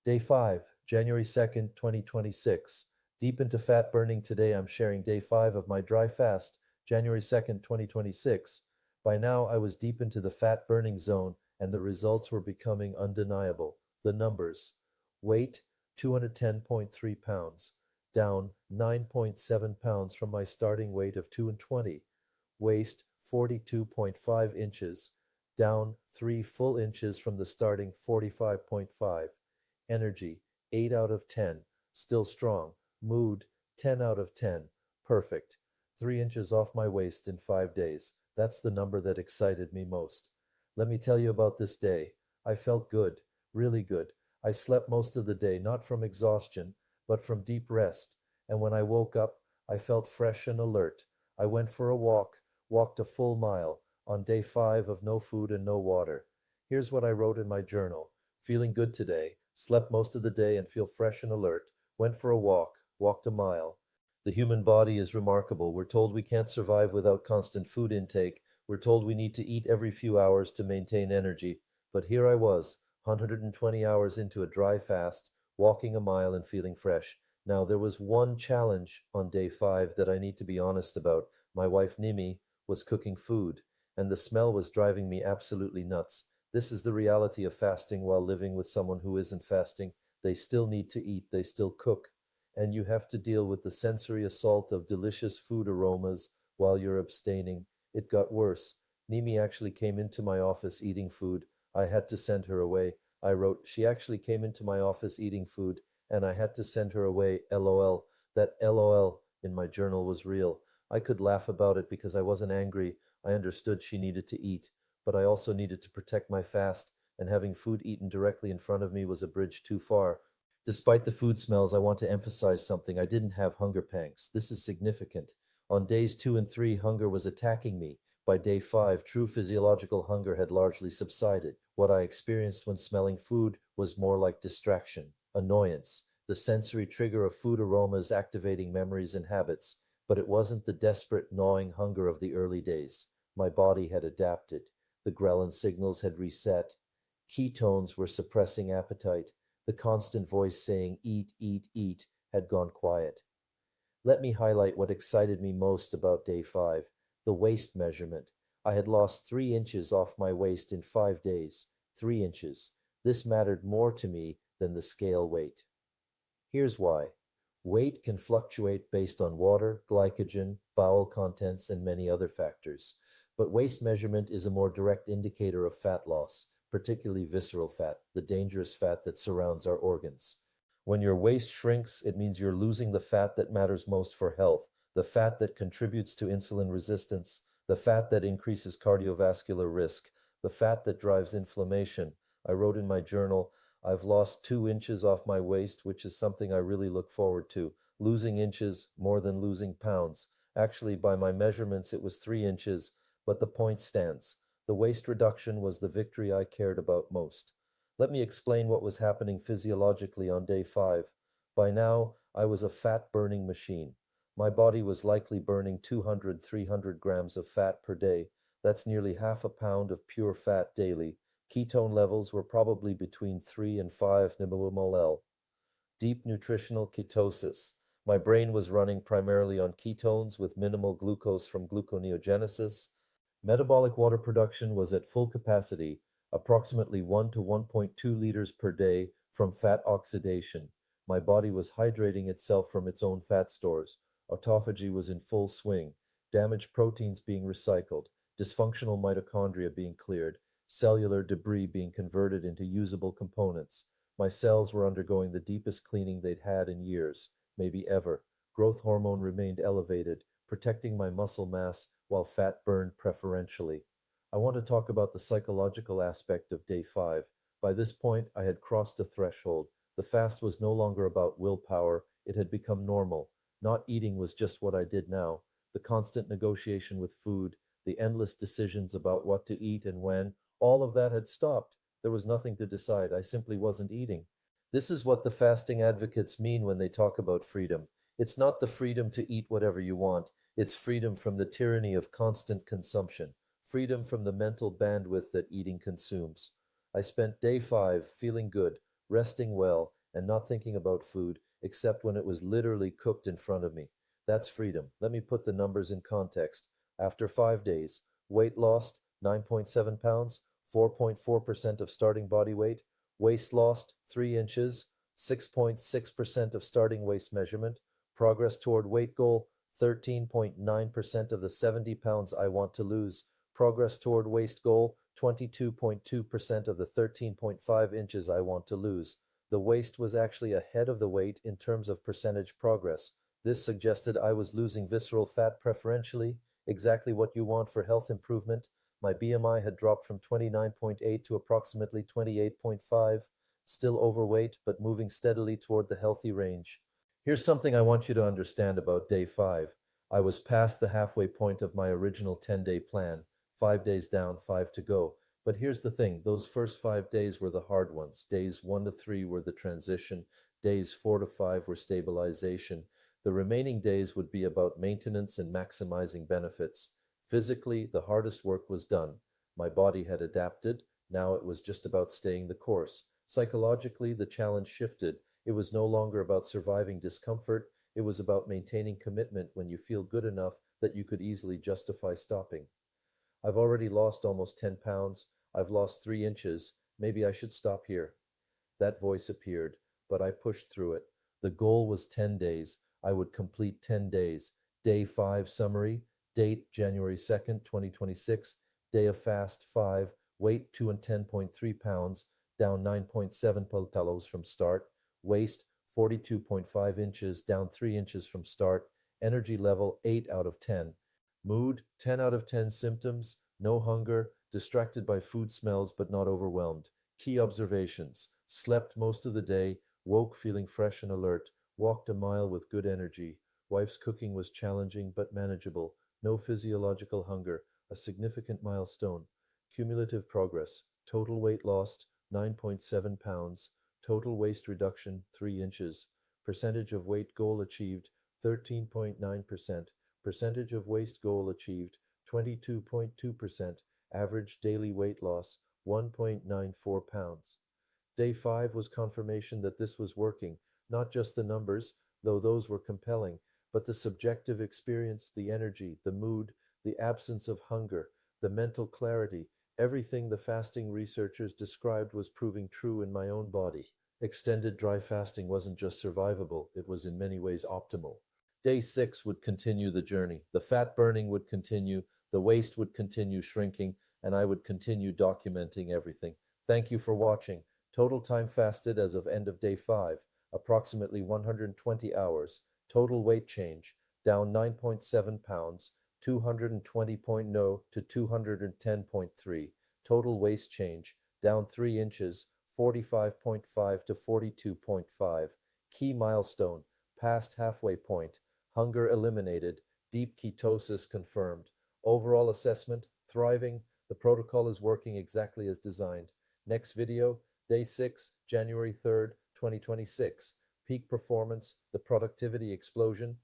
Day 5, January 2nd, 2026. Deep into fat burning today, I'm sharing day 5 of my dry fast, January 2nd, 2026. By now, I was deep into the fat burning zone, and the results were becoming undeniable. The numbers: weight 210.3 pounds, down 9.7 pounds from my starting weight of 220. Waist 42.5 inches, down 3 full inches from the starting 45.5. Energy 8 out of 10, still strong. Mood 10 out of 10, perfect. 3 inches off my waist in 5 days. That's the number that excited me most. Let me tell you about this day. I felt good, really good. I slept most of the day, not from exhaustion, but from deep rest. And when I woke up, I felt fresh and alert. I went for a walk, walked a full mile, on day 5 of no food and no water. Here's what I wrote in my journal. Feeling good today, slept most of the day and feel fresh and alert. Went for a walk, walked a mile. The human body is remarkable. We're told we can't survive without constant food intake. We're told we need to eat every few hours to maintain energy. But here I was, 120 hours into a dry fast, walking a mile and feeling fresh. Now, there was one challenge on day 5 that I need to be honest about. My wife, Nimi, was cooking food, and the smell was driving me absolutely nuts. This is the reality of fasting while living with someone who isn't fasting. They still need to eat, they still cook, and you have to deal with the sensory assault of delicious food aromas while you're abstaining. It got worse. Nimi actually came into my office eating food. I had to send her away. I wrote, she actually came into my office eating food, and I had to send her away, LOL. That LOL in my journal was real. I could laugh about it because I wasn't angry. I understood she needed to eat, but I also needed to protect my fast, and having food eaten directly in front of me was a bridge too far. Despite the food smells, I want to emphasize something. I didn't have hunger pangs. This is significant. On days 2 and 3, hunger was attacking me. By day 5, true physiological hunger had largely subsided. What I experienced when smelling food was more like distraction, annoyance, the sensory trigger of food aromas activating memories and habits. But it wasn't the desperate, gnawing hunger of the early days. My body had adapted. The ghrelin signals had reset. Ketones were suppressing appetite. The constant voice saying, eat, eat, eat, had gone quiet. Let me highlight what excited me most about day 5, the waist measurement. I had lost 3 inches off my waist in 5 days. 3 inches. This mattered more to me than the scale weight. Here's why. Weight can fluctuate based on water, glycogen, bowel contents, and many other factors. But waist measurement is a more direct indicator of fat loss, particularly visceral fat, the dangerous fat that surrounds our organs. When your waist shrinks, it means you're losing the fat that matters most for health, the fat that contributes to insulin resistance, the fat that increases cardiovascular risk, the fat that drives inflammation. I wrote in my journal, I've lost 2 inches off my waist, which is something I really look forward to. Losing inches more than losing pounds. Actually, by my measurements, it was 3 inches, but the point stands. The waist reduction was the victory I cared about most. Let me explain what was happening physiologically on day 5. By now, I was a fat-burning machine. My body was likely burning 200-300 grams of fat per day. That's nearly half a pound of pure fat daily. Ketone levels were probably between 3 and 5 mmol. Deep nutritional ketosis. My brain was running primarily on ketones with minimal glucose from gluconeogenesis. Metabolic water production was at full capacity, approximately 1 to 1.2 liters per day from fat oxidation. My body was hydrating itself from its own fat stores. Autophagy was in full swing, damaged proteins being recycled, dysfunctional mitochondria being cleared, cellular debris being converted into usable components. My cells were undergoing the deepest cleaning they'd had in years, maybe ever. Growth hormone remained elevated, protecting my muscle mass while fat burned preferentially. I want to talk about the psychological aspect of day 5. By this point, I had crossed a threshold. The fast was no longer about willpower, it had become normal. Not eating was just what I did now. The constant negotiation with food, the endless decisions about what to eat and when, all of that had stopped. There was nothing to decide. I simply wasn't eating. This is what the fasting advocates mean when they talk about freedom. It's not the freedom to eat whatever you want. It's freedom from the tyranny of constant consumption. Freedom from the mental bandwidth that eating consumes. I spent day 5 feeling good, resting well, and not thinking about food except when it was literally cooked in front of me. That's freedom. Let me put the numbers in context. After 5 days, weight lost 9.7 pounds, 4.4% of starting body weight, waist lost 3 inches, 6.6% of starting waist measurement, progress toward weight goal 13.9% of the 70 pounds I want to lose, progress toward waist goal 22.2% of the 13.5 inches I want to lose. The waist was actually ahead of the weight in terms of percentage progress. This suggested I was losing visceral fat preferentially, exactly what you want for health improvement. My BMI had dropped from 29.8 to approximately 28.5, still overweight, but moving steadily toward the healthy range. Here's something I want you to understand about day 5. I was past the halfway point of my original 10-day plan, 5 days down, 5 to go. But here's the thing, those first 5 days were the hard ones. Days 1 to 3 were the transition, days 4 to 5 were stabilization. The remaining days would be about maintenance and maximizing benefits. Physically, the hardest work was done. My body had adapted. Now it was just about staying the course. Psychologically, the challenge shifted. It was no longer about surviving discomfort. It was about maintaining commitment when you feel good enough that you could easily justify stopping. I've already lost almost 10 pounds. I've lost 3 inches. Maybe I should stop here. That voice appeared, but I pushed through it. The goal was 10 days. I would complete 10 days. Day 5 summary. Date January 2nd, 2026. Day of fast 5. Weight 210.3 pounds, down 9.7 kilos from start. Waist 42.5 inches, down 3 inches from start. Energy level 8 out of 10. Mood 10 out of 10. Symptoms no hunger, distracted by food smells but not overwhelmed. Key observations: slept most of the day, woke feeling fresh and alert, walked a mile with good energy. Wife's cooking was challenging but manageable. No physiological hunger, a significant milestone. Cumulative progress: total weight lost 9.7 pounds, total waist reduction 3 inches, percentage of weight goal achieved 13.9%, percentage of waist goal achieved 22.2%, average daily weight loss 1.94 pounds. Day 5 was confirmation that this was working, not just the numbers, though those were compelling, but the subjective experience, the energy, the mood, the absence of hunger, the mental clarity. Everything the fasting researchers described was proving true in my own body. Extended dry fasting wasn't just survivable, it was in many ways optimal. Day 6 would continue the journey. The fat burning would continue, the waist would continue shrinking, and I would continue documenting everything. Thank you for watching. Total time fasted as of end of day 5, approximately 120 hours. Total weight change, down 9.7 pounds, 220.0 to 210.3. Total waist change, down 3 inches, 45.5 to 42.5. Key milestone, past halfway point. Hunger eliminated. Deep ketosis confirmed. Overall assessment, thriving. The protocol is working exactly as designed. Next video, day 6, January 3rd, 2026. Peak performance, the productivity explosion.